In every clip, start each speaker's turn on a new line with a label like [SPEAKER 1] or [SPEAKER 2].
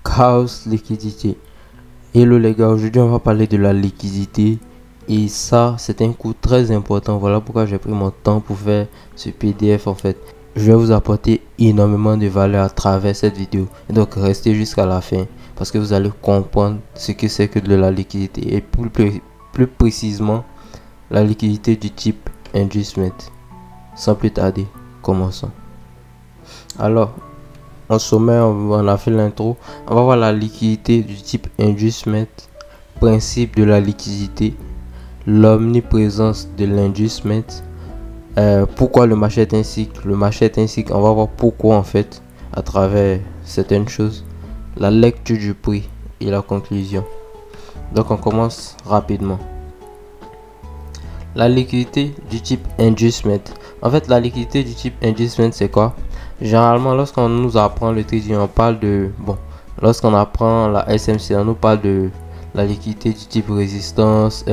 [SPEAKER 1] Chaos liquidité. Hello les gars, aujourd'hui on va parler de la liquidité et ça c'est un coup très important. Voilà pourquoi j'ai pris mon temps pour faire ce PDF en fait. Je vais vous apporter énormément de valeur à travers cette vidéo. Et donc restez jusqu'à la fin parce que vous allez comprendre ce que c'est que de la liquidité et plus précisément la liquidité du type inducement. Sans plus tarder, commençons. Alors, en sommaire, on a fait l'intro. On va voir la liquidité du type inducement, principe de la liquidité, l'omniprésence de l'inducement, pourquoi le marché est un cycle. Le marché est un cycle, on va voir pourquoi en fait à travers certaines choses, la lecture du prix et la conclusion. Donc on commence rapidement. La liquidité du type inducement. En fait, la liquidité du type inducement, c'est quoi? Généralement, lorsqu'on nous apprend le trading, on parle de... Bon, lorsqu'on apprend la SMC, on nous parle de la liquidité du type résistance,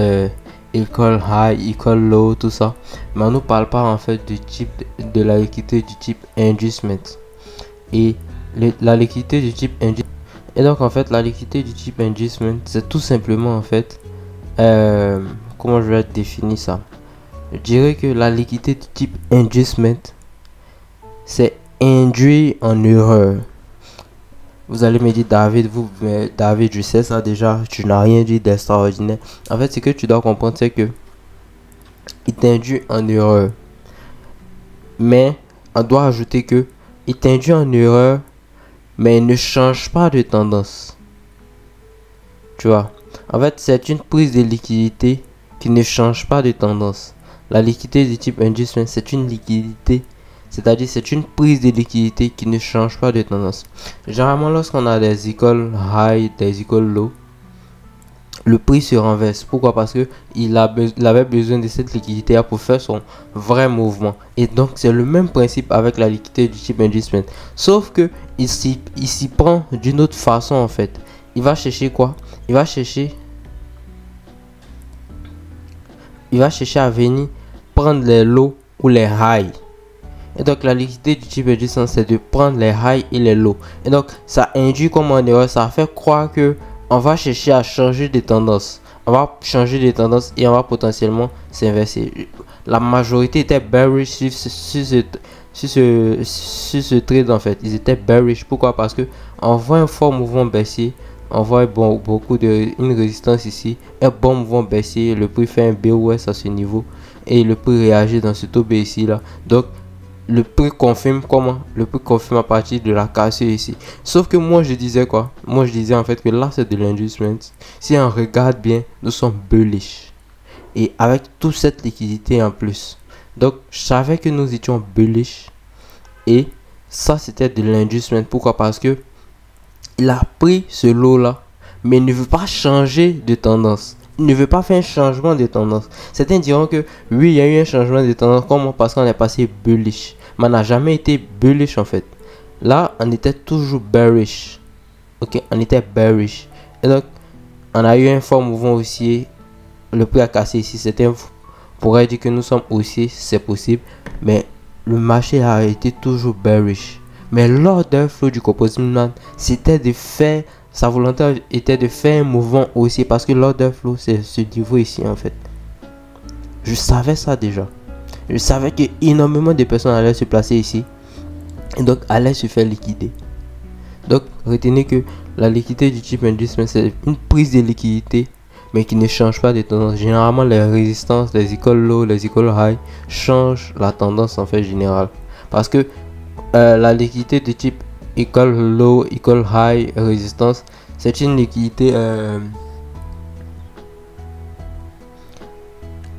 [SPEAKER 1] equal high, equal low, tout ça. Mais on nous parle pas en fait du type de la liquidité du type inducement. Et la liquidité du type inducement. Et donc, en fait, la liquidité du type inducement, c'est tout simplement en fait... comment je vais définir ça? Je dirais que la liquidité du type inducement, c'est induit en erreur. Vous allez me dire, David, David, je sais ça déjà, tu n'as rien dit d'extraordinaire. En fait, ce que tu dois comprendre, c'est que il t'induit en erreur. Mais on doit ajouter que il t'induit en erreur, mais il ne change pas de tendance. Tu vois? En fait, c'est une prise de liquidité qui ne change pas de tendance. La liquidité du type inducement, c'est une liquidité, c'est-à-dire c'est une prise de liquidité qui ne change pas de tendance. Généralement, lorsqu'on a des equal high, des equal low, le prix se renverse. Pourquoi? Parce que il avait besoin de cette liquidité pour faire son vrai mouvement. Et donc, c'est le même principe avec la liquidité du type inducement. Sauf que il s'y prend d'une autre façon en fait. Il va chercher quoi? Il va chercher à venir prendre les lows ou les highs. Et donc la liquidité du type inducement, c'est de prendre les highs et les lows. Et donc ça induit comme en erreur, ça fait croire que on va chercher à changer de tendance. On va changer de tendance et on va potentiellement s'inverser. La majorité était bearish sur ce trade en fait. Ils étaient bearish. Pourquoi? Parce que on voit un fort mouvement baissier. On voit une résistance ici, un bon mouvement baissier, le prix fait un BOS à ce niveau et le prix réagit dans ce taux B ici là. Donc le prix confirme comment? Le prix confirme à partir de la cassure ici. Sauf que moi je disais quoi? Moi je disais en fait que là c'est de l'inducement. Si on regarde bien, nous sommes bullish et avec toute cette liquidité en plus. Donc je savais que nous étions bullish et ça c'était de l'inducement. Pourquoi? Parce que il a pris ce lot là, mais il ne veut pas changer de tendance. Il ne veut pas faire un changement de tendance. Certains diront que oui, il y a eu un changement de tendance. Comment? Parce qu'on est passé bullish. Mais on n'a jamais été bullish en fait. Là, on était toujours bearish. Ok, on était bearish. Et donc, on a eu un fort mouvement haussier. Le prix a cassé ici. Certains pourraient dire que nous sommes haussiers. C'est possible. Mais le marché a été toujours bearish. Mais l'order flow du composite man, c'était de faire, sa volonté était de faire un mouvement haussier parce que l'order flow c'est ce niveau ici en fait. Je savais ça déjà. Je savais que énormément de personnes allaient se placer ici et donc allaient se faire liquider. Donc retenez que la liquidité du type inducement, c'est une prise de liquidité mais qui ne change pas de tendance. Généralement les résistances, les equal low, les equal high changent la tendance en fait générale. Parce que la liquidité de type equal low, equal high, résistance, c'est une liquidité,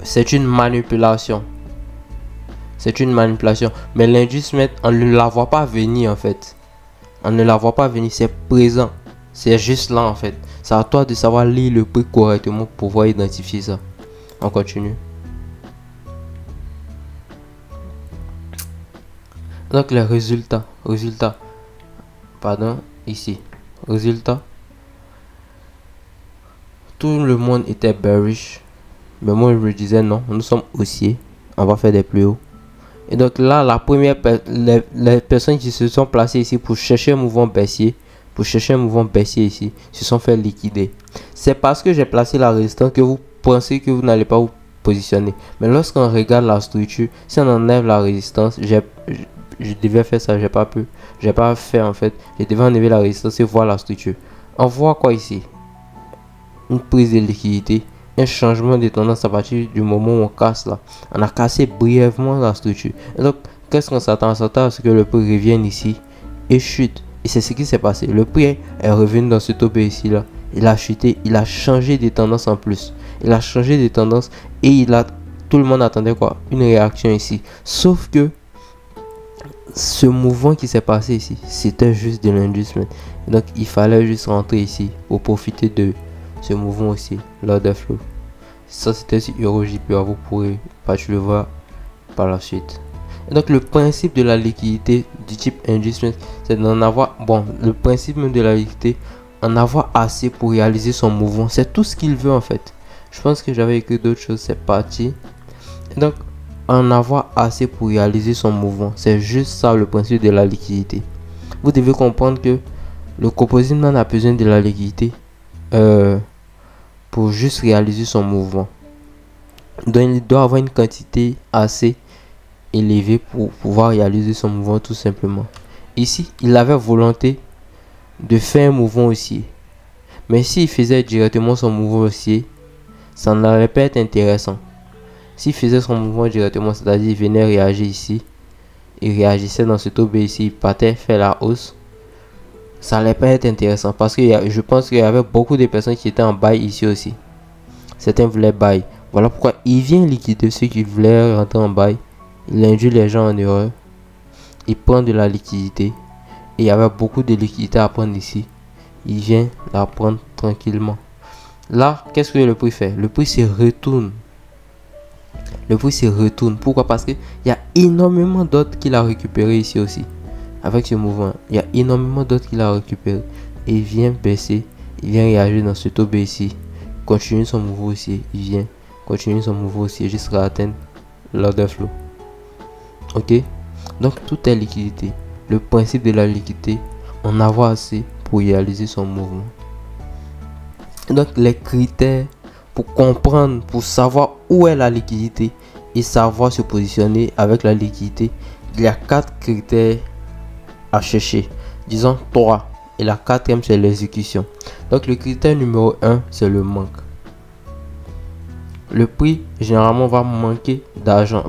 [SPEAKER 1] c'est une manipulation. C'est une manipulation. Mais l'inducement, on ne la voit pas venir en fait. On ne la voit pas venir, c'est présent. C'est juste là en fait. C'est à toi de savoir lire le prix correctement pour pouvoir identifier ça. On continue. Donc les résultats, pardon, ici, résultat, tout le monde était bearish, mais moi je me disais non, nous sommes haussiers, on va faire des plus hauts. Et donc là, la première, les personnes qui se sont placées ici pour chercher un mouvement baissier, pour chercher un mouvement baissier ici, se sont fait liquider. C'est parce que j'ai placé la résistance que vous pensez que vous n'allez pas vous positionner. Mais lorsqu'on regarde la structure, si on enlève la résistance, je devais faire ça, j'ai pas fait en fait. Je devais enlever la résistance et voir la structure. On voit quoi ici? Une prise de liquidité, un changement de tendance à partir du moment où on casse là. On a cassé brièvement la structure. Et donc, qu'est-ce qu'on s'attend? On s'attend à ce que le prix revienne ici et chute. Et c'est ce qui s'est passé. Le prix est revenu dans ce taux ici là. Il a chuté, il a changé de tendance en plus. Il a changé de tendance et tout le monde attendait quoi? Une réaction ici. Sauf que ce mouvement qui s'est passé ici, c'était juste de l'inducement. Donc il fallait juste rentrer ici pour profiter de ce mouvement aussi, l'order flow. Ça c'était sur EuroJPY, vous pourrez pas le voir par la suite. Et donc le principe de la liquidité du type inducement, c'est d'en avoir, le principe même de la liquidité, en avoir assez pour réaliser son mouvement. C'est tout ce qu'il veut en fait. Je pense que j'avais écrit d'autres choses, c'est parti. Et donc en avoir assez pour réaliser son mouvement, c'est juste ça le principe de la liquidité. Vous devez comprendre que le composite man a besoin de la liquidité pour juste réaliser son mouvement. Donc il doit avoir une quantité assez élevée pour pouvoir réaliser son mouvement tout simplement. Ici, il avait volonté de faire un mouvement haussier. Mais s'il faisait directement son mouvement haussier, ça n'allait pas être intéressant. S'il faisait son mouvement directement, c'est-à-dire il venait réagir ici, il réagissait dans ce taux B ici, il partait faire la hausse, ça allait pas être intéressant parce que je pense qu'il y avait beaucoup de personnes qui étaient en buy ici aussi. Certains voulaient buy. Voilà pourquoi il vient liquider ceux qui voulaient rentrer en buy. Il induit les gens en erreur. Il prend de la liquidité. Et il y avait beaucoup de liquidité à prendre ici. Il vient la prendre tranquillement. Là, qu'est-ce que le prix fait? Le prix se retourne. Le prix se retourne. Pourquoi? Parce qu'il y a énormément d'autres qu'il a récupéré ici aussi. Avec ce mouvement, il y a énormément d'autres qu'il a récupéré. Et il vient baisser. Il vient réagir dans ce taux B ici. Continue son mouvement aussi. Il vient continuer son mouvement aussi jusqu'à atteindre l'order flow. Ok? Donc tout est liquidité. Le principe de la liquidité, en avoir assez pour réaliser son mouvement. Donc les critères pour comprendre, pour savoir où est la liquidité et savoir se positionner avec la liquidité, il y a 4 critères à chercher. Disons 3. Et la 4e c'est l'exécution. Donc le critère numéro 1 c'est le manque. Le prix généralement va manquer d'argent.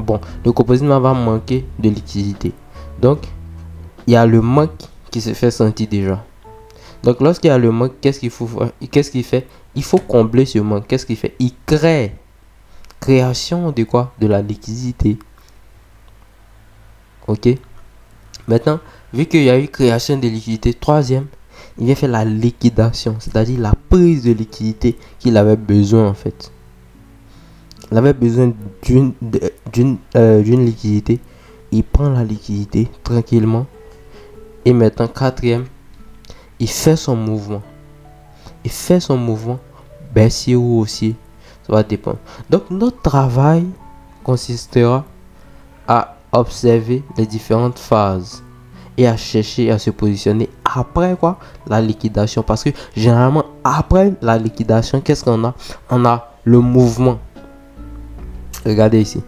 [SPEAKER 1] Le composite va manquer de liquidité. Donc il y a le manque qui se fait sentir déjà. Donc lorsqu'il y a le manque, qu'est-ce qu'il faut faire? Qu'est-ce qu'il fait? Il faut combler ce manque. Qu'est-ce qu'il fait? Il crée. Création de quoi? De la liquidité. Ok. Maintenant, vu qu'il y a eu création de liquidité, 3e, il vient faire la liquidation, c'est-à-dire la prise de liquidité qu'il avait besoin en fait. Il avait besoin d'une liquidité. Il prend la liquidité tranquillement. Et maintenant, 4e, il fait son mouvement. Il fait son mouvement baissier ou haussier. Ça va dépendre. Donc, notre travail consistera à observer les différentes phases et à chercher à se positionner après quoi? La liquidation. Parce que généralement, après la liquidation, qu'est-ce qu'on a? On a le mouvement. Regardez ici.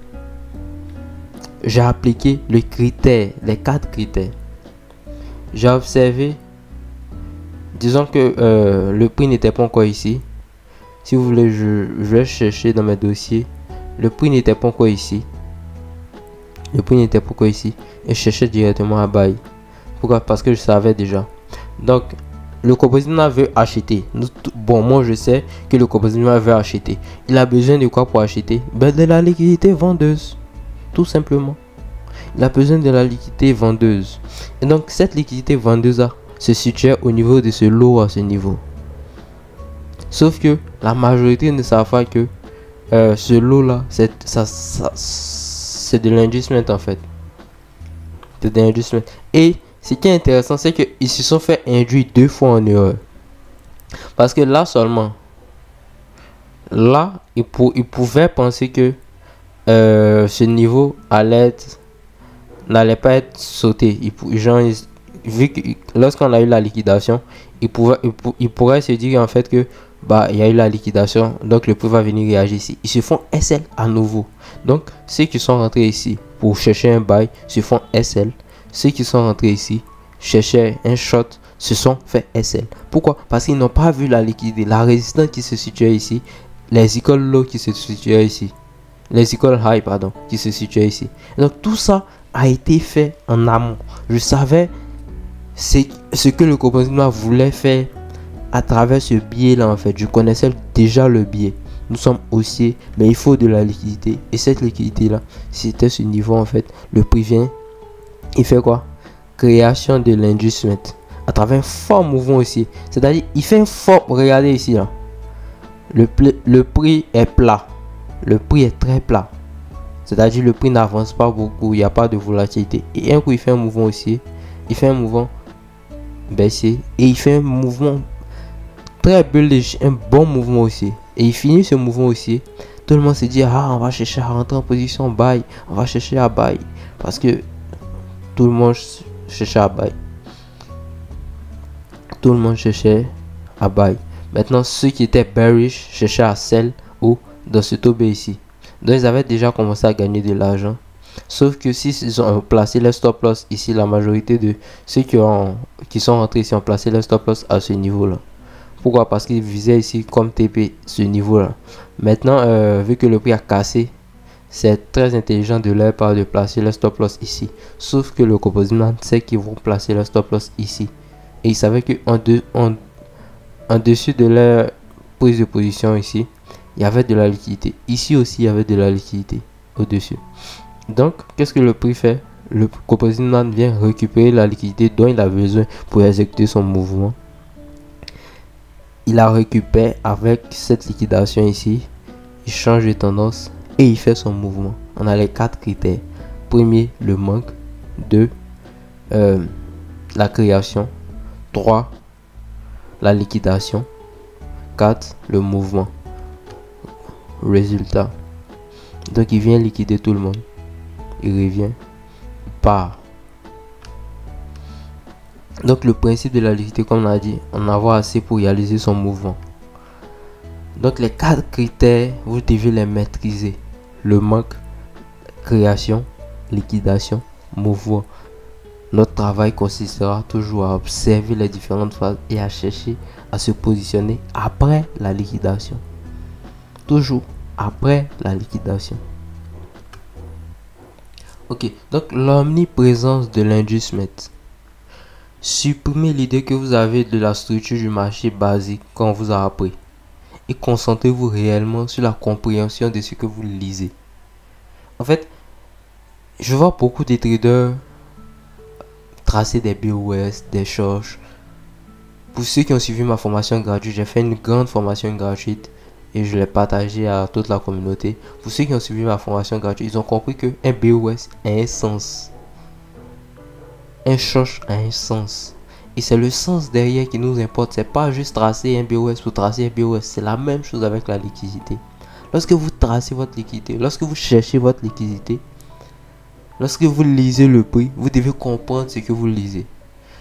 [SPEAKER 1] J'ai appliqué le critère, les 4 critères. J'ai observé, disons que le prix n'était pas encore ici. Si vous voulez, je vais chercher dans mes dossiers. Le prix n'était pas encore ici. Le prix n'était pas encore ici. Et je cherchais directement à buy. Pourquoi? Parce que je savais déjà. Donc, le composite veut acheter. Moi je sais que le composite veut acheter. Il a besoin de quoi pour acheter? De la liquidité vendeuse. Tout simplement. Il a besoin de la liquidité vendeuse. Et donc cette liquidité vendeuse se situe au niveau de ce lot à ce niveau. Sauf que la majorité ne savent pas que ce lot là, c'est de l'inducement en fait. C'est de l'inducement. Et ce qui est intéressant, c'est qu'ils se sont fait induire 2 fois en erreur. Parce que là seulement, là, ils pouvaient penser que ce niveau n'allait pas être sauté. vu que lorsqu'on a eu la liquidation, il pourrait se dire en fait que bah il y a eu la liquidation, donc le prix va venir réagir ici. Ils se font SL à nouveau. Donc ceux qui sont rentrés ici pour chercher un buy se font SL. Ceux qui sont rentrés ici chercher un short se sont fait SL. Pourquoi? Parce qu'ils n'ont pas vu la liquidité, la résistance qui se situait ici, les icônes low qui se situaient ici, les icônes high pardon qui se situaient ici. Donc tout ça a été fait en amont. Je savais ce que le composite voulait faire à travers ce biais là en fait. Je connaissais déjà le biais. Nous sommes haussiers, mais il faut de la liquidité. Et cette liquidité là, c'était ce niveau en fait. Le prix vient, il fait quoi? Création de l'inducement à travers un fort mouvement haussier. C'est-à-dire, il fait un fort. Regardez ici là. Le prix est plat. Le prix est très plat. C'est-à-dire, le prix n'avance pas beaucoup. Il n'y a pas de volatilité. Et un coup, il fait un mouvement haussier. Il fait un mouvement baissier. Et il fait un mouvement très bullish. Un bon mouvement haussier. Et il finit ce mouvement haussier. Tout le monde se dit, ah, on va chercher à rentrer en position buy. On va chercher à buy. Parce que tout le monde cherchait à buy. Tout le monde cherchait à buy. Maintenant, ceux qui étaient bearish cherchaient à sell ou dans ce taux B ici. Donc, ils avaient déjà commencé à gagner de l'argent. Sauf que si ils ont placé leur stop loss ici, la majorité de ceux qui sont rentrés ici ont placé leur stop loss à ce niveau-là. Pourquoi? Parce qu'ils visaient ici comme TP ce niveau-là. Maintenant, vu que le prix a cassé, c'est très intelligent de leur part de placer leur stop loss ici. Sauf que le composite sait qu'ils vont placer leur stop loss ici. Et ils savaient en dessus de leur prise de position ici, il y avait de la liquidité. Ici aussi, il y avait de la liquidité au-dessus. Donc, qu'est-ce que le prix fait? Le composite vient récupérer la liquidité dont il a besoin pour exécuter son mouvement. Il la récupère avec cette liquidation ici. Il change de tendance et il fait son mouvement. On a les 4 critères. Premier, le manque. 2, la création. 3, la liquidation. 4, le mouvement. Résultat. Donc il vient liquider tout le monde. Il revient. Il part. Donc le principe de la liquidité, comme on a dit, en avoir assez pour réaliser son mouvement. Donc les 4 critères, vous devez les maîtriser. Le manque, création, liquidation, mouvement. Notre travail consistera toujours à observer les différentes phases et à chercher à se positionner après la liquidation. Toujours après la liquidation. Ok, donc l'omniprésence de l'inducement. Supprimez l'idée que vous avez de la structure du marché basique qu'on vous a appris et concentrez-vous réellement sur la compréhension de ce que vous lisez. En fait, je vois beaucoup de traders tracer des BOS, des shorts. Pour ceux qui ont suivi ma formation gratuite, j'ai fait une grande formation gratuite et je l'ai partagée à toute la communauté. Pour ceux qui ont suivi ma formation gratuite, ils ont compris que un BOS a un sens. Un short a un sens. Et c'est le sens derrière qui nous importe. C'est pas juste tracer un BOS pour tracer un BOS. C'est la même chose avec la liquidité. Lorsque vous tracez votre liquidité, lorsque vous cherchez votre liquidité, lorsque vous lisez le prix, vous devez comprendre ce que vous lisez.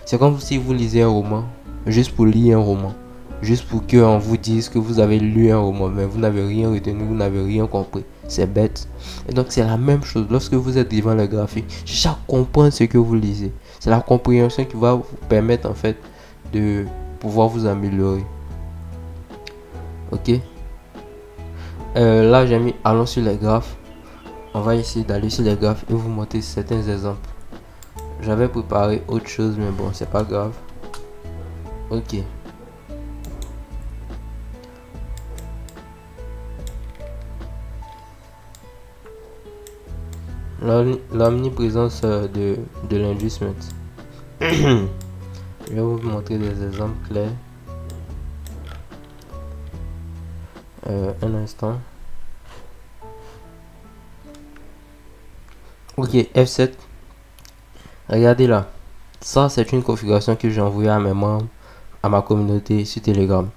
[SPEAKER 1] C'est comme si vous lisez un roman, juste pour lire un roman. Juste pour qu'on vous dise que vous avez lu un roman, mais vous n'avez rien retenu, vous n'avez rien compris. C'est bête. Et donc c'est la même chose. Lorsque vous êtes devant le graphique, cherchez à comprendre ce que vous lisez. C'est la compréhension qui va vous permettre en fait de pouvoir vous améliorer. Ok. Là j'ai mis allons sur les graphes. On va essayer d'aller sur les graphes et vous montrer certains exemples. J'avais préparé autre chose mais bon c'est pas grave. Ok. L'omniprésence de l'inducement. Je vais vous montrer des exemples clairs. Un instant. Ok, F7. Regardez là. Ça, c'est une configuration que j'ai envoyée à mes membres, à ma communauté sur Telegram.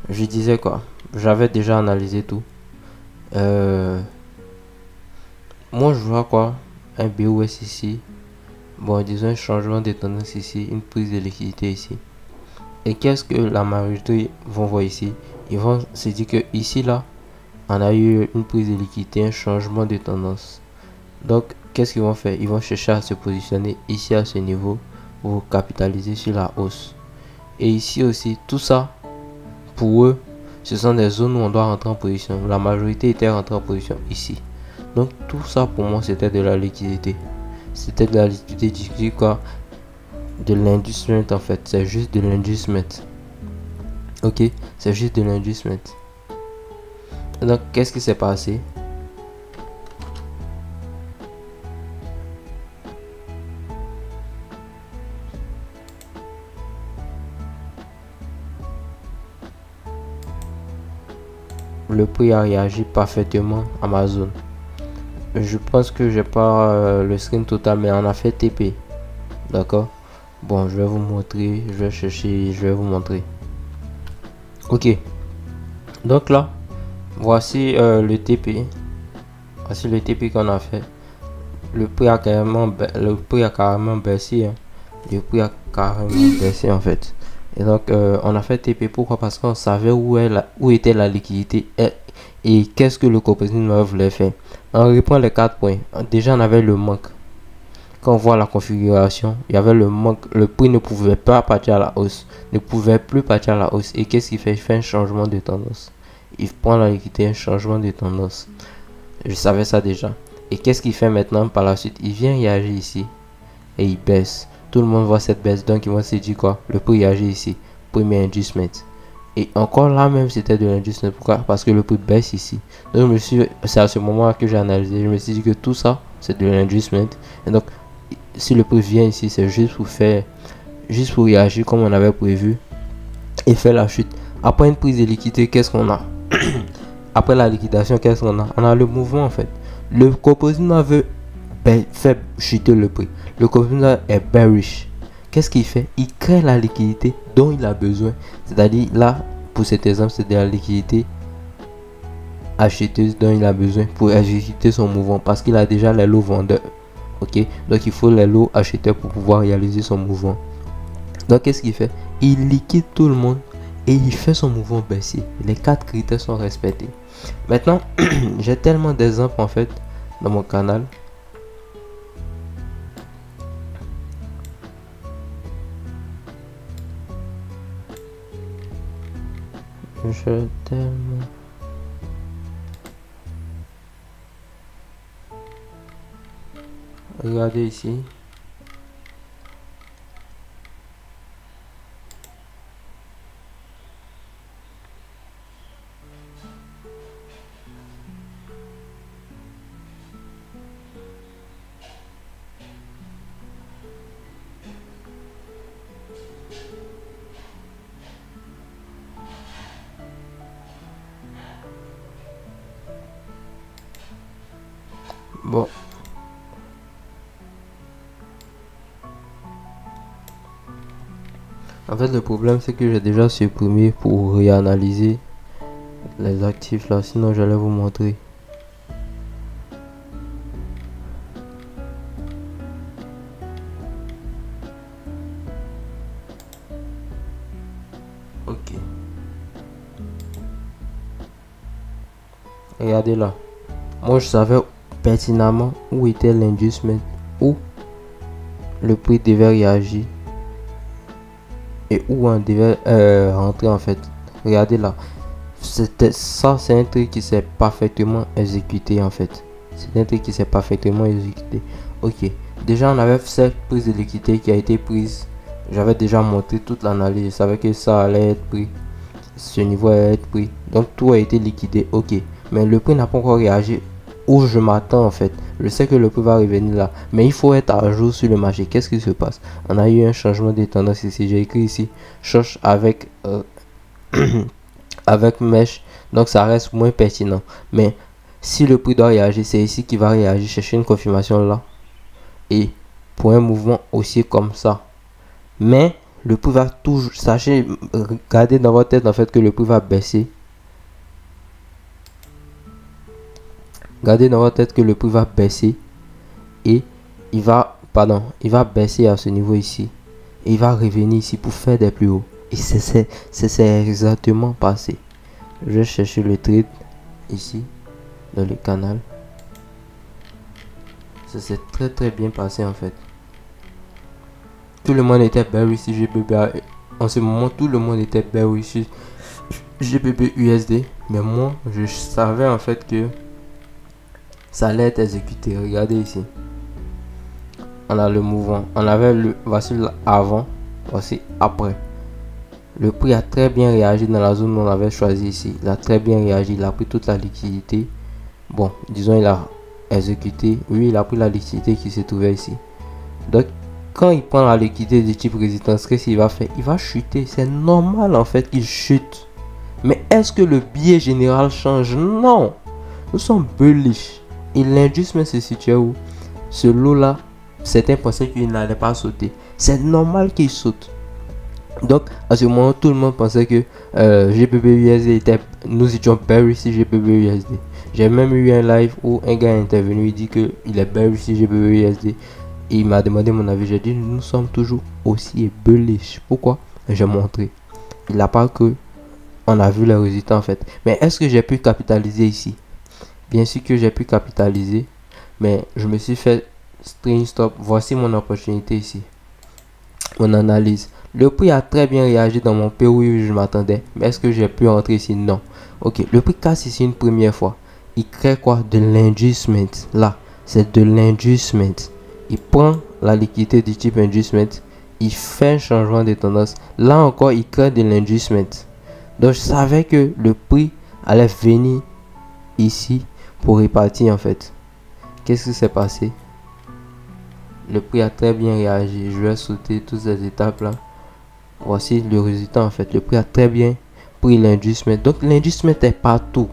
[SPEAKER 1] Je disais quoi? J'avais déjà analysé tout. Moi, je vois quoi? Un BOS ici. bon, disons un changement de tendance ici, une prise de liquidité ici. Et qu'est-ce que la majorité vont voir ici? Ils vont se dire que ici là, on a eu une prise de liquidité, un changement de tendance. Donc, qu'est-ce qu'ils vont faire? Ils vont chercher à se positionner ici à ce niveau pour capitaliser sur la hausse. Et ici aussi, tout ça, pour eux, ce sont des zones où on doit rentrer en position. La majorité était rentrée en position ici. Donc, tout ça pour moi, c'était de la liquidité. C'était de la liquidité quoi? De l'industrial en fait. C'est juste de l'industrial. Ok, c'est juste de l'industrial. Donc, qu'est-ce qui s'est passé? Le prix a réagi parfaitement à ma zone. Je pense que j'ai pas le screen total, mais on a fait TP. D'accord. Bon, je vais vous montrer. Je vais chercher. Je vais vous montrer. Ok. Donc là, voici le TP. Voici le TP qu'on a fait. Le prix a carrément baissé. Hein. Le prix a carrément baissé en fait. Et donc, on a fait TP. Pourquoi? Parce qu'on savait où était la liquidité et qu'est-ce que le composite voulait faire. On reprend les 4 points. Déjà, on avait le manque. Quand on voit la configuration, il y avait le manque. Le prix ne pouvait pas partir à la hausse. Ne pouvait plus partir à la hausse. Et qu'est-ce qu'il fait? Il fait un changement de tendance. Il prend la liquidité, un changement de tendance. Je savais ça déjà. Et qu'est-ce qu'il fait maintenant par la suite? Il vient réagir ici. Et il baisse. Tout le monde voit cette baisse. Donc, ils vont se dire quoi? Le prix réagit ici. Premier adjustment. Et encore là même, c'était de l'industrial. Pourquoi? Parce que le prix baisse ici. Donc, c'est à ce moment que j'ai analysé. Je me suis dit que tout ça, c'est de l'industrial. Et donc, si le prix vient ici, c'est juste pour réagir comme on avait prévu et faire la chute. Après une prise de liquidité, qu'est-ce qu'on a? Après la liquidation, qu'est-ce qu'on a? On a le mouvement en fait. Le composite veut faire chuter le prix. Le composite est bearish. Qu'est-ce qu'il fait? Il crée la liquidité dont il a besoin. C'est-à-dire là, pour cet exemple, c'est de la liquidité acheteuse dont il a besoin pour exécuter son mouvement parce qu'il a déjà les lots vendeurs. Ok, donc il faut les lots acheteurs pour pouvoir réaliser son mouvement. Donc qu'est-ce qu'il fait? Il liquide tout le monde et il fait son mouvement baissier. Les 4 critères sont respectés. Maintenant, j'ai tellement d'exemples en fait dans mon canal. J'ai tellement... Regardez ici. Bon. En fait, le problème, c'est que j'ai déjà supprimé pour réanalyser les actifs là. Sinon, j'allais vous montrer. Ok. Regardez là. Moi, je savais pertinemment où était l'industrial, où le prix devait réagir et où on devait rentrer en fait. Regardez là. C'était ça, c'est un truc qui s'est parfaitement exécuté en fait. C'est un truc qui s'est parfaitement exécuté. Ok. Déjà, on avait cette prise de liquidité qui a été prise. J'avais déjà montré toute l'analyse. Je savais que ça allait être pris. Ce niveau allait être pris. Donc, tout a été liquidé. Ok. Mais le prix n'a pas encore réagi où je m'attends en fait. Je sais que le prix va revenir là. Mais il faut être à jour sur le marché. Qu'est-ce qui se passe? On a eu un changement de tendance ici. J'ai écrit ici. Cherche avec... avec mèche, donc ça reste moins pertinent. Mais si le prix doit réagir, c'est ici qu'il va réagir, chercher une confirmation là et pour un mouvement aussi comme ça. Mais le prix va toujours, sachez, gardez dans votre tête en fait que le prix va baisser. Gardez dans votre tête que le prix va baisser et il va pardon, il va baisser à ce niveau ici. Et il va revenir ici pour faire des plus hauts. Et c'est exactement passé. Je vais chercher le trade ici, dans le canal. Ça s'est très bien passé en fait. Tout le monde était bearish sur GBP. En ce moment, tout le monde était bearish sur GBP USD. Mais moi, je savais en fait que ça allait être exécuté. Regardez ici. On a le mouvement. On avait le, voici avant, voici après. Le prix a très bien réagi dans la zone où on avait choisi ici. Il a très bien réagi. Il a pris toute la liquidité. Bon, disons, il a exécuté. Oui, il a pris la liquidité qui se trouvait ici. Donc, quand il prend la liquidité de type résistance, qu'est-ce qu'il va faire? Il va chuter. C'est normal en fait qu'il chute. Mais est-ce que le biais général change? Non. Nous sommes bullish. Et l'indice se situe où? Ce lot-là, certains pensaient qu'il n'allait pas sauter. C'est normal qu'il saute. Donc, à ce moment, tout le monde pensait que GBP-USD était... Nous étions bearish sur GBP-USD. J'ai même eu un live où un gars est intervenu, il dit qu'il est bearish sur GBP-USD. Et il m'a demandé mon avis. J'ai dit, nous sommes toujours aussi bullish. Pourquoi? J'ai montré. Il n'a pas que... On a vu les résultats en fait. Mais est-ce que j'ai pu capitaliser ici? Bien sûr que j'ai pu capitaliser. Mais je me suis fait string stop. Voici mon opportunité ici. Mon analyse. Le prix a très bien réagi dans mon PO, oui, je m'attendais. Mais est-ce que j'ai pu entrer ici? Non. Ok, le prix casse ici une première fois. Il crée quoi? De l'inducement. Là, c'est de l'inducement. Il prend la liquidité du type inducement. Il fait un changement de tendance. Là encore, il crée de l'inducement. Donc, je savais que le prix allait venir ici pour répartir en fait. Qu'est-ce qui s'est passé? Le prix a très bien réagi. Je vais sauter toutes ces étapes là. Voici le résultat en fait. Le prix a très bien pris l'inducement. Donc l'inducement est partout.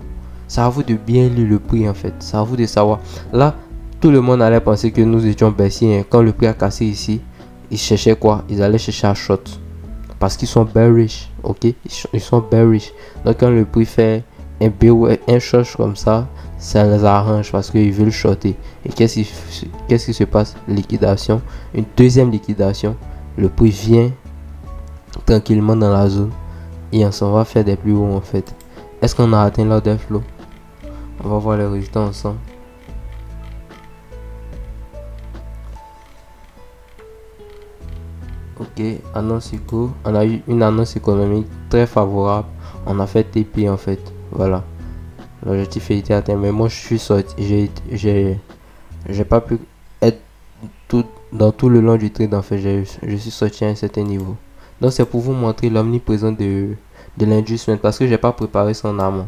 [SPEAKER 1] Ça à vous de bien lire le prix en fait. Ça à vous de savoir. Là, tout le monde allait penser que nous étions baissiers. Quand le prix a cassé ici, ils cherchaient quoi? Ils allaient chercher à short. Parce qu'ils sont bearish. Ok? Ils sont bearish. Donc quand le prix fait un short comme ça les arrange parce qu'ils veulent shorter. Et qu'est-ce qui se passe? Liquidation. Une deuxième liquidation. Le prix vient tranquillement dans la zone et on s'en va faire des plus hauts en fait. Est-ce qu'on a atteint l'ordre flow? On va voir les résultats ensemble. Ok, annonce éco. On a eu une annonce économique très favorable. On a fait TP en fait. Voilà. L'objectif a été atteint. Mais moi je suis sorti. J'ai pas pu être dans tout le long du trade en fait. Je suis sorti à un certain niveau. Donc c'est pour vous montrer l'omniprésence de l'inducement parce que j'ai pas préparé son amont.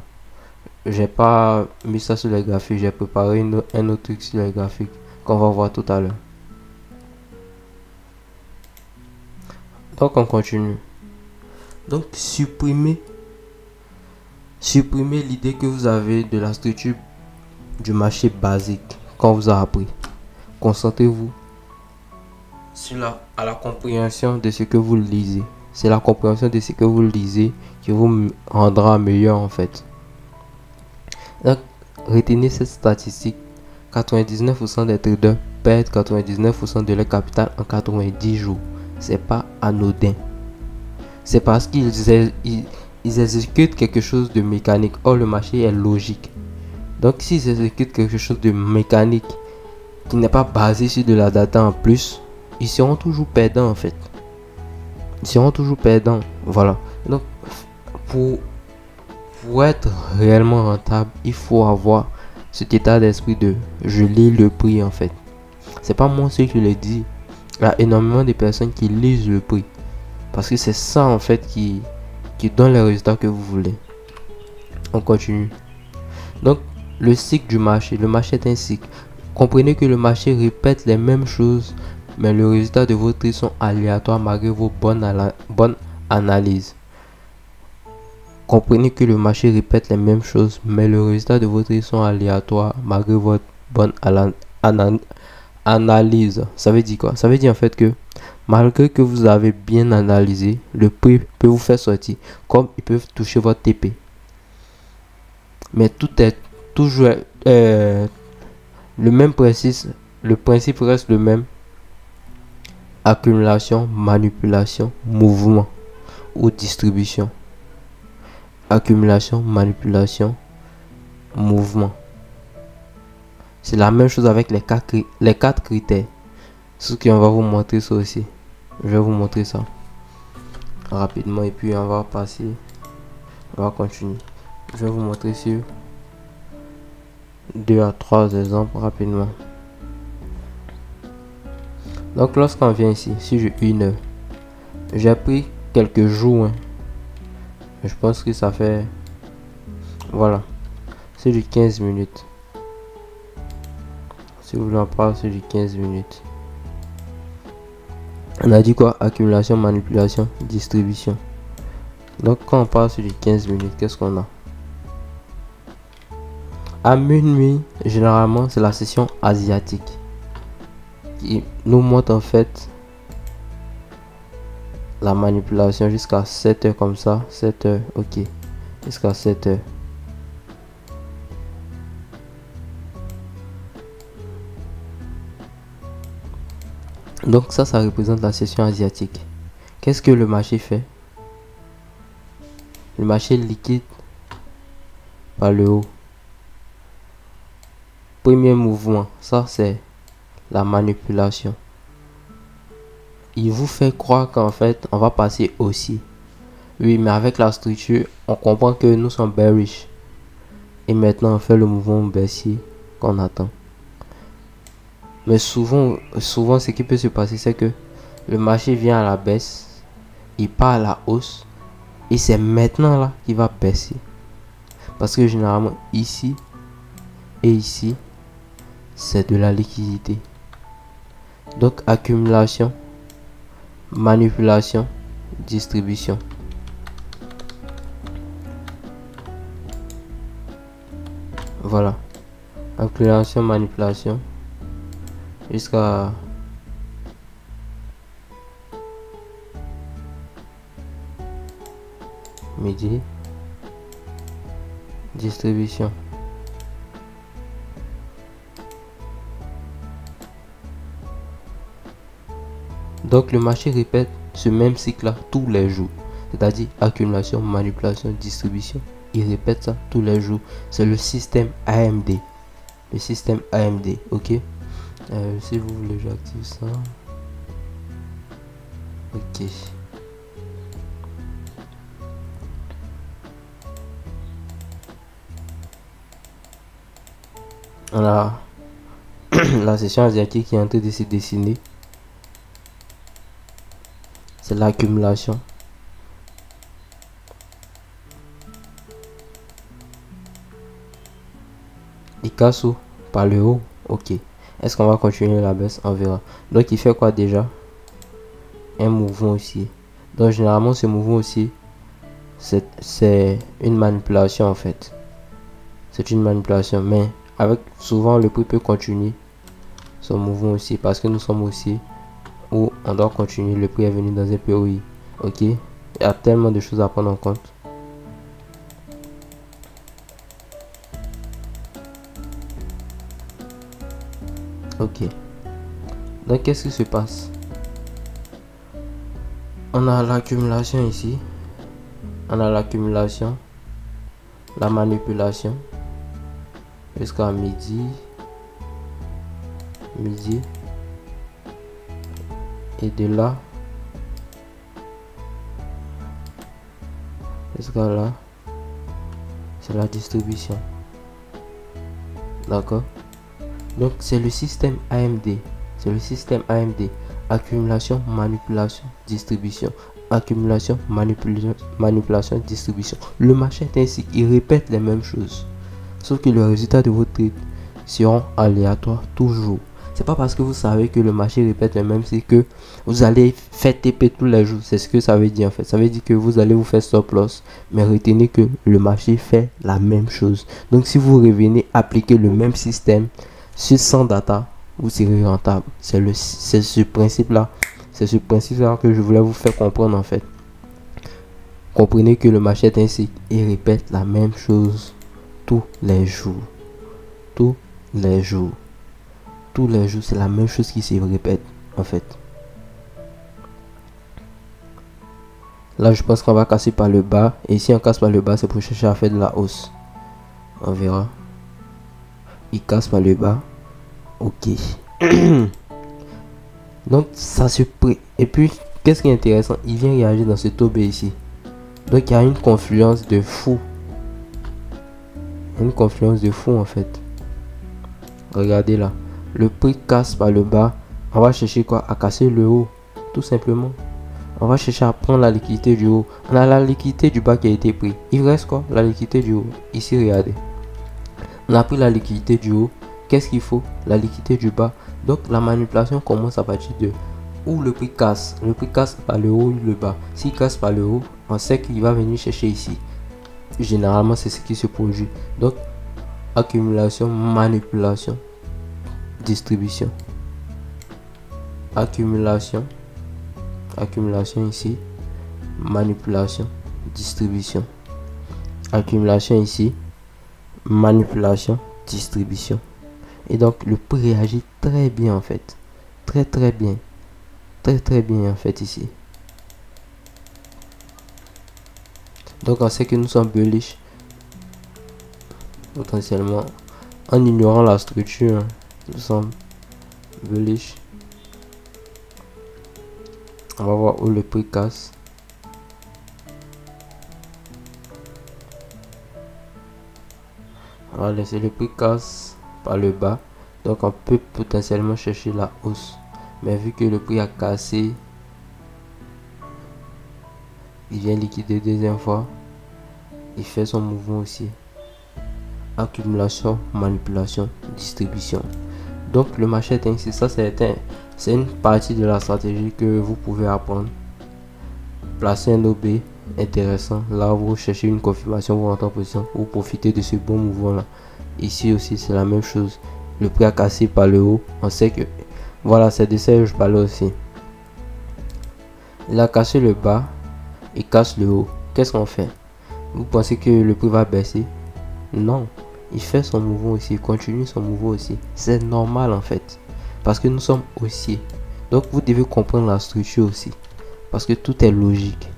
[SPEAKER 1] J'ai pas mis ça sur les graphiques. J'ai préparé un autre truc sur les graphiques qu'on va voir tout à l'heure. Donc on continue. Donc supprimez l'idée que vous avez de la structure du marché basique qu'on vous a appris. Concentrez-vous à la compréhension de ce que vous lisez. C'est la compréhension de ce que vous lisez qui vous rendra meilleur en fait. Donc, retenez cette statistique. 99% des traders perdent 99% de leur capital en 90 jours. C'est pas anodin. C'est parce qu'ils exécutent quelque chose de mécanique. Or, le marché est logique. Donc, s'ils exécutent quelque chose de mécanique qui n'est pas basé sur de la data en plus, ils seront toujours perdants en fait. Ils seront toujours perdants. Voilà. Donc, pour être réellement rentable, il faut avoir cet état d'esprit de je lis le prix en fait. C'est pas moi ce qui le dis. Il y a énormément de personnes qui lisent le prix. Parce que c'est ça en fait qui donne les résultats que vous voulez. On continue. Donc, le cycle du marché. Le marché est un cycle. Comprenez que le marché répète les mêmes choses, mais le résultat de vos trades sont aléatoires malgré vos bonnes analyses. Comprenez que le marché répète les mêmes choses, mais le résultat de vos trades sont aléatoires malgré votre bonne analyse. Ça veut dire quoi? Ça veut dire en fait que malgré que vous avez bien analysé, le prix peut vous faire sortir, comme ils peuvent toucher votre TP. Mais tout est toujours le même principe. Le principe reste le même. accumulation, manipulation, mouvement ou distribution. Accumulation, manipulation, mouvement. C'est la même chose avec les quatre critères. Ce qu'on va vous montrer ça aussi. Je vais vous montrer ça rapidement et puis on va passer. On va continuer. Je vais vous montrer sur 2 à 3 exemples rapidement. Donc lorsqu'on vient ici, si j'ai une heure, j'ai pris quelques jours. Je pense que ça fait, voilà, c'est du 15 minutes. Si vous voulez en parler, c'est du 15 minutes. On a dit quoi? Accumulation, manipulation, distribution. Donc quand on parle sur les 15 minutes, qu'est-ce qu'on a? À minuit, généralement, c'est la session asiatique qui nous montre en fait la manipulation jusqu'à 7 heures comme ça. 7 heures, ok. Jusqu'à 7 heures. Donc ça représente la session asiatique. Qu'est-ce que le marché fait? Le marché liquide par le haut. Premier mouvement, ça c'est la manipulation. Il vous fait croire qu'en fait on va passer haussier. Oui, mais avec la structure, on comprend que nous sommes bearish. Et maintenant on fait le mouvement baissier qu'on attend. Mais souvent ce qui peut se passer, c'est que le marché vient à la baisse, il part à la hausse, et c'est maintenant là qu'il va baisser. Parce que généralement ici et ici, c'est de la liquidité. Donc accumulation, manipulation, distribution. Voilà. Accumulation, manipulation. Jusqu'à midi. Distribution. Donc le marché répète ce même cycle là tous les jours. C'est-à-dire accumulation, manipulation, distribution. Il répète ça tous les jours. C'est le système AMD. Le système AMD, ok. Si vous voulez, j'active ça. Ok. On a la session asiatique qui est en train de se dessiner. C'est l'accumulation. Il casse par le haut. Ok. Est-ce qu'on va continuer la baisse? On verra. Donc il fait quoi déjà? Un mouvement aussi. Donc généralement ce mouvement aussi, c'est une manipulation en fait. C'est une manipulation. Mais avec souvent le prix peut continuer son mouvement aussi. Parce que nous sommes aussi où on doit continuer. Le prix est venu dans un POI. Ok. Il y a tellement de choses à prendre en compte. Ok. Donc qu'est-ce qui se passe? On a l'accumulation ici. On a l'accumulation. La manipulation. Jusqu'à midi. Midi. Et de là. Jusqu'à là. C'est la distribution. D'accord? Donc c'est le système AMD. C'est le système AMD. Accumulation, manipulation, distribution. Accumulation, manipulation, distribution. Le marché est ainsi. Il répète les mêmes choses. Sauf que le résultat de votre trade seront aléatoires toujours. C'est pas parce que vous savez que le marché répète les mêmes, c'est que vous allez faire TP tous les jours. C'est ce que ça veut dire en fait. Ça veut dire que vous allez vous faire stop loss. Mais retenez que le marché fait la même chose. Donc si vous revenez appliquer le même système sur 100 data, vous serez rentable. C'est ce principe là. C'est ce principe là que je voulais vous faire comprendre en fait. Comprenez que le marché est ainsi. Il répète la même chose tous les jours. Tous les jours. Tous les jours, c'est la même chose qui se répète en fait. Là, je pense qu'on va casser par le bas. Et si on casse par le bas, c'est pour chercher à faire de la hausse. On verra. Il casse par le bas. Ok. Donc, ça se prête. Et puis, qu'est-ce qui est intéressant? Il vient réagir dans ce taux B ici. Donc, il y a une confluence de fou. Une confluence de fou, en fait. Regardez là. Le prix casse par le bas. On va chercher quoi? À casser le haut. Tout simplement. On va chercher à prendre la liquidité du haut. On a la liquidité du bas qui a été prise. Il reste quoi? La liquidité du haut. Ici, regardez. On a pris la liquidité du haut. Qu'est-ce qu'il faut? La liquidité du bas. Donc, la manipulation commence à partir de où le prix casse. Le prix casse par le haut ou le bas. S'il casse par le haut, on sait qu'il va venir chercher ici. Généralement, c'est ce qui se produit. Donc, accumulation, manipulation, distribution. Accumulation ici, manipulation, distribution. Accumulation ici, manipulation, distribution. Et donc le prix réagit très bien en fait, très bien, très bien en fait ici. Donc on sait que nous sommes bullish potentiellement en ignorant la structure. Nous sommes bullish. On va voir où le prix casse. On va laisser le prix casse par le bas. Donc on peut potentiellement chercher la hausse. Mais vu que le prix a cassé, il vient liquider deuxième fois. Il fait son mouvement aussi. Accumulation, manipulation, distribution. Donc le marché est ainsi. Ça c'est une partie de la stratégie que vous pouvez apprendre. Placer un OB intéressant. Là vous cherchez une confirmation, vous rentrez en position. Vous profitez de ce bon mouvement là. Ici aussi c'est la même chose. Le prix a cassé par le haut. On sait que voilà, c'est de ça que je parlais aussi. Il a cassé le bas. Il casse le haut. Qu'est-ce qu'on fait? Vous pensez que le prix va baisser? Non. Il fait son mouvement aussi. Il continue son mouvement aussi. C'est normal en fait. Parce que nous sommes haussiers. Donc vous devez comprendre la structure aussi. Parce que tout est logique.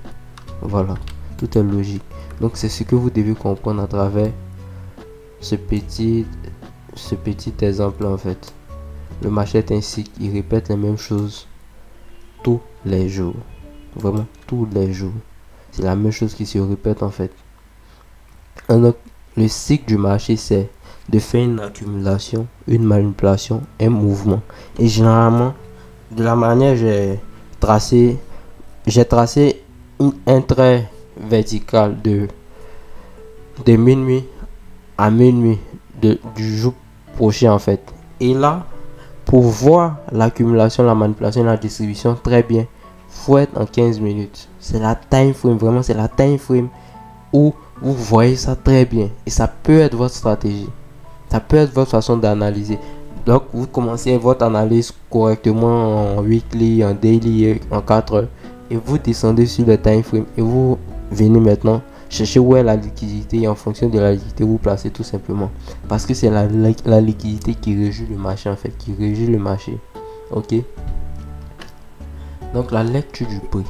[SPEAKER 1] Voilà. Tout est logique. Donc c'est ce que vous devez comprendre à travers ce petit exemple en fait. Le marché est ainsi. Il répète les mêmes choses tous les jours. Vraiment tous les jours. C'est la même chose qui se répète en fait. Donc le cycle du marché c'est de faire une accumulation, une manipulation, un mouvement. Et généralement, de la manière j'ai tracé un trait vertical de minuit à minuit du jour prochain en fait. Et là, pour voir l'accumulation, la manipulation, la distribution très bien, faut être en 15 minutes. C'est la time frame, vraiment c'est la time frame où vous voyez ça très bien. Et ça peut être votre stratégie. Ça peut être votre façon d'analyser. Donc vous commencez votre analyse correctement en weekly, en daily, en 4 heures. Et vous descendez sur le time frame. Et vous venez maintenant chercher où est la liquidité. Et en fonction de la liquidité, vous placez tout simplement. Parce que c'est la liquidité qui régit le marché en fait. Qui régit le marché. Ok. Donc la lecture du prix.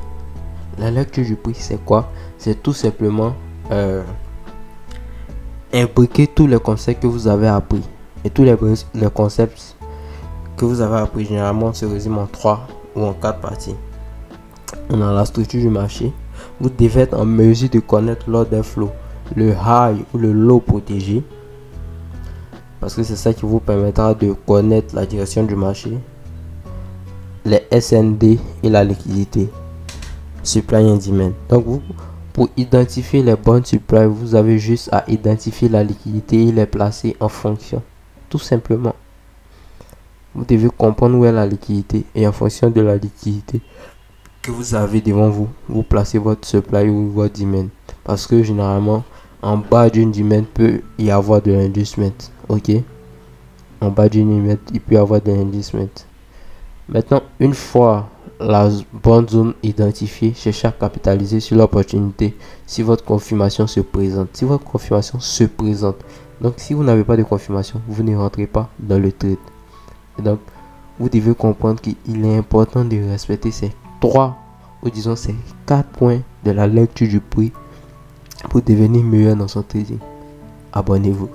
[SPEAKER 1] La lecture du prix c'est quoi? C'est tout simplement imbriquer tous les concepts que vous avez appris. Et tous les concepts que vous avez appris généralement se résument en 3 ou en 4 parties. On a la structure du marché. Vous devez être en mesure de connaître l'ordre des flots, le high ou le low protégé. Parce que c'est ça qui vous permettra de connaître la direction du marché. Les SND et la liquidité. Supply and demand. Donc vous, pour identifier les bonnes supplies, vous avez juste à identifier la liquidité et les placer en fonction. Tout simplement. Vous devez comprendre où est la liquidité et en fonction de la liquidité que vous avez devant vous, vous placez votre supply ou votre demand. Parce que généralement, en bas d'une demand peut y avoir de l'inducement. Ok? En bas d'une demand, il peut y avoir de l'inducement. Maintenant, une fois la bonne zone identifiée, cherchez à capitaliser sur l'opportunité si votre confirmation se présente. Si votre confirmation se présente. Donc, si vous n'avez pas de confirmation, vous ne rentrez pas dans le trade. Et donc, vous devez comprendre qu'il est important de respecter ces 3 ou disons ces 4 points de la lecture du prix pour devenir meilleur dans son trading. Abonnez-vous.